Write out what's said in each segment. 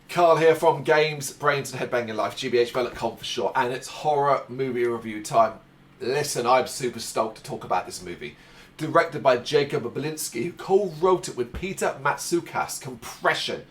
Carl here from Games, Brains and Head-Banging Life, gbhblofficial for short, and it's horror movie review time. Listen, I'm super stoked to talk about this movie. Directed by Jacob Balinski, who co-wrote it with Peter Matsukas. Compression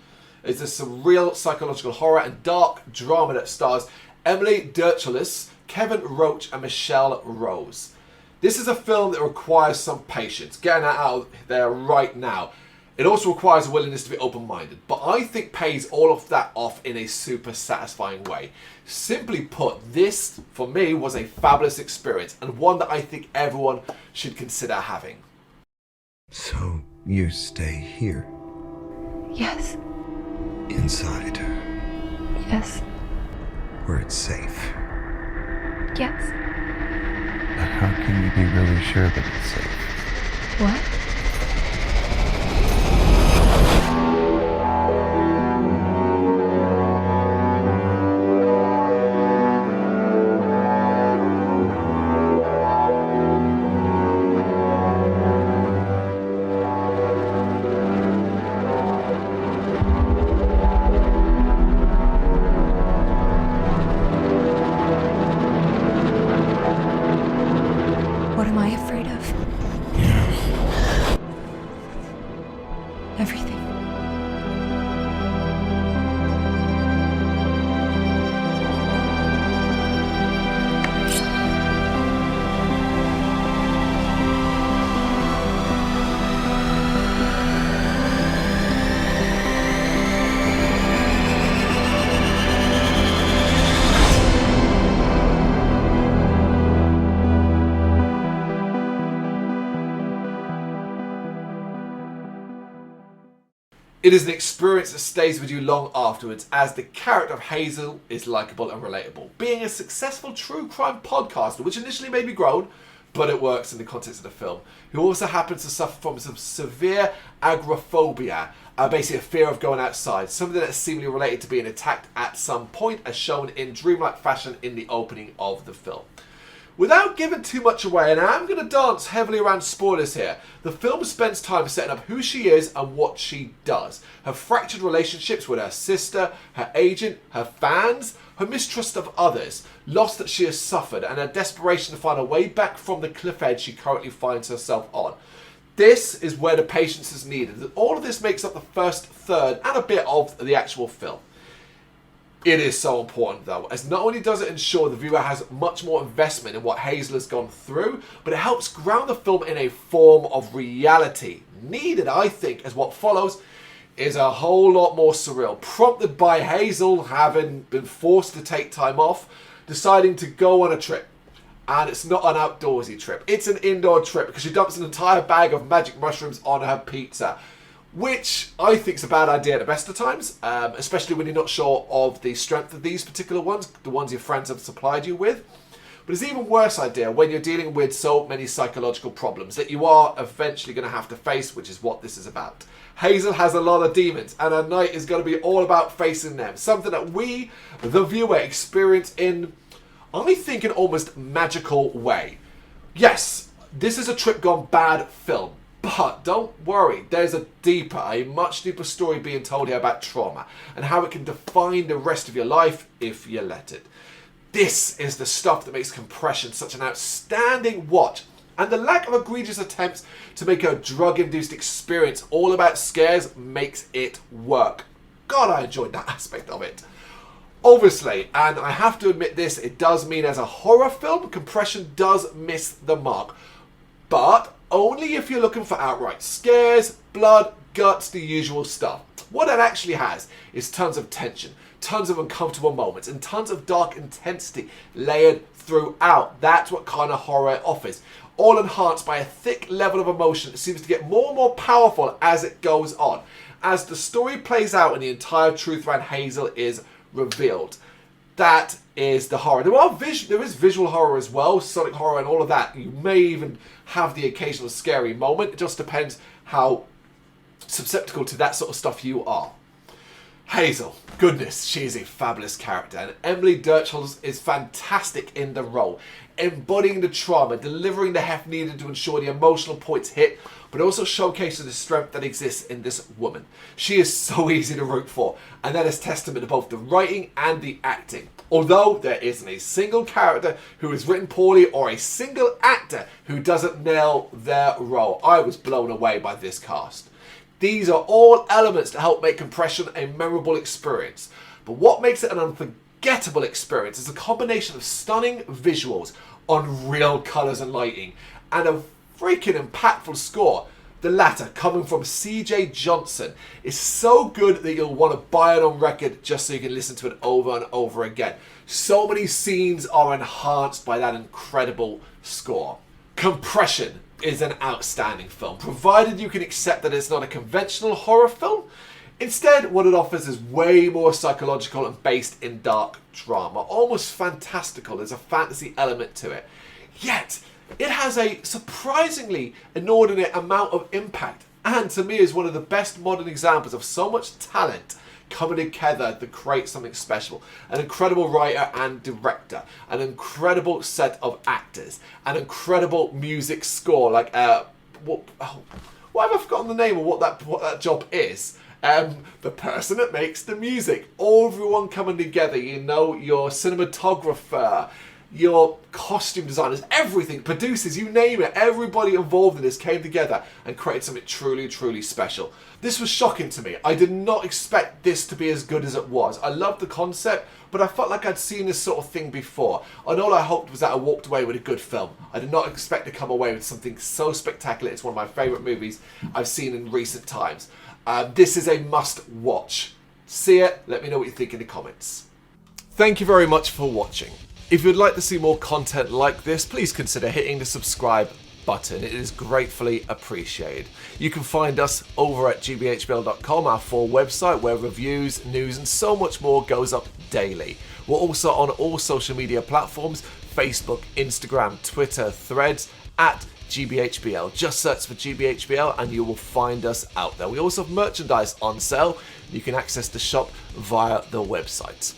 is a surreal psychological horror and dark drama that stars Emily Derchulis, Kevin Roach and Michelle Rose. This is a film that requires some patience, getting that out there right now. It also requires a willingness to be open-minded, but I think pays all of that off in a super satisfying way. Simply put, this, for me, was a fabulous experience, and one that I think everyone should consider having. So, you stay here? Yes. Inside? Yes. Where it's safe? Yes. But how can you be really sure that it's safe? What? What am I afraid of? Everything. It is an experience that stays with you long afterwards, as the character of Hazel is likeable and relatable. Being a successful true crime podcaster, which initially made me groan, but it works in the context of the film, who also happens to suffer from some severe agoraphobia, basically a fear of going outside, something that's seemingly related to being attacked at some point, as shown in dreamlike fashion in the opening of the film. Without giving too much away, and I'm going to dance heavily around spoilers here, the film spends time setting up who she is and what she does. Her fractured relationships with her sister, her agent, her fans, her mistrust of others, loss that she has suffered, and her desperation to find a way back from the cliff edge she currently finds herself on. This is where the patience is needed. All of this makes up the first third and a bit of the actual film. It is so important though, as not only does it ensure the viewer has much more investment in what Hazel has gone through, but it helps ground the film in a form of reality. Needed, I think, as what follows is a whole lot more surreal, prompted by Hazel having been forced to take time off, deciding to go on a trip. And it's not an outdoorsy trip, it's an indoor trip, because she dumps an entire bag of magic mushrooms on her pizza. Which I think is a bad idea at the best of times, especially when you're not sure of the strength of these particular ones, the ones your friends have supplied you with. But it's an even worse idea when you're dealing with so many psychological problems that you are eventually going to have to face, which is what this is about. Hazel has a lot of demons, and her night is going to be all about facing them. Something that we, the viewer, experience in, I think, an almost magical way. Yes, this is a trip gone bad film. But don't worry, there's a much deeper story being told here about trauma and how it can define the rest of your life if you let it. This is the stuff that makes Compression such an outstanding watch, and the lack of egregious attempts to make a drug-induced experience all about scares makes it work. God, I enjoyed that aspect of it. Obviously, and I have to admit this, it does mean as a horror film, Compression does miss the mark. But only if you're looking for outright scares, blood, guts, the usual stuff. What it actually has is tons of tension, tons of uncomfortable moments, and tons of dark intensity layered throughout. That's what kind of horror it offers. All enhanced by a thick level of emotion that seems to get more and more powerful as it goes on. As the story plays out and the entire truth around Hazel is revealed. That is the horror. There is visual horror as well, sonic horror and all of that. You may even have the occasional scary moment. It just depends how susceptible to that sort of stuff you are. Hazel, goodness, she is a fabulous character, and Emily Derchulis is fantastic in the role. embodying the trauma, delivering the heft needed to ensure the emotional points hit, but also showcases the strength that exists in this woman. She is so easy to root for, and that is testament to both the writing and the acting. Although there isn't a single character who is written poorly or a single actor who doesn't nail their role, I was blown away by this cast. These are all elements to help make Compression a memorable experience. But what makes it an unforgettable experience is a combination of stunning visuals, unreal colours and lighting, and a freaking impactful score. The latter, coming from CJ Johnson, is so good that you'll want to buy it on record just so you can listen to it over and over again. So many scenes are enhanced by that incredible score. Compression is an outstanding film, provided you can accept that it's not a conventional horror film. Instead, what it offers is way more psychological and based in dark drama, almost fantastical. There's a fantasy element to it. Yet, it has a surprisingly inordinate amount of impact, and to me is one of the best modern examples of so much talent coming together to create something special. An incredible writer and director, an incredible set of actors, an incredible music score. Like why have I forgotten the name of what that job is? The person that makes the music. Everyone coming together. You know, your cinematographer, your costume designers, everything, producers, you name it, everybody involved in this came together and created something truly, truly special. This was shocking to me. I did not expect this to be as good as it was. I loved the concept, but I felt like I'd seen this sort of thing before. And all I hoped was that I walked away with a good film. I did not expect to come away with something so spectacular. It's one of my favourite movies I've seen in recent times. This is a must watch. See it, let me know what you think in the comments. Thank you very much for watching. If you'd like to see more content like this, please consider hitting the subscribe button. It is gratefully appreciated. You can find us over at gbhbl.com, our full website where reviews, news and so much more goes up daily. We're also on all social media platforms, Facebook, Instagram, Twitter, Threads, at gbhbl. Just search for gbhbl and you will find us out there. We also have merchandise on sale. You can access the shop via the website.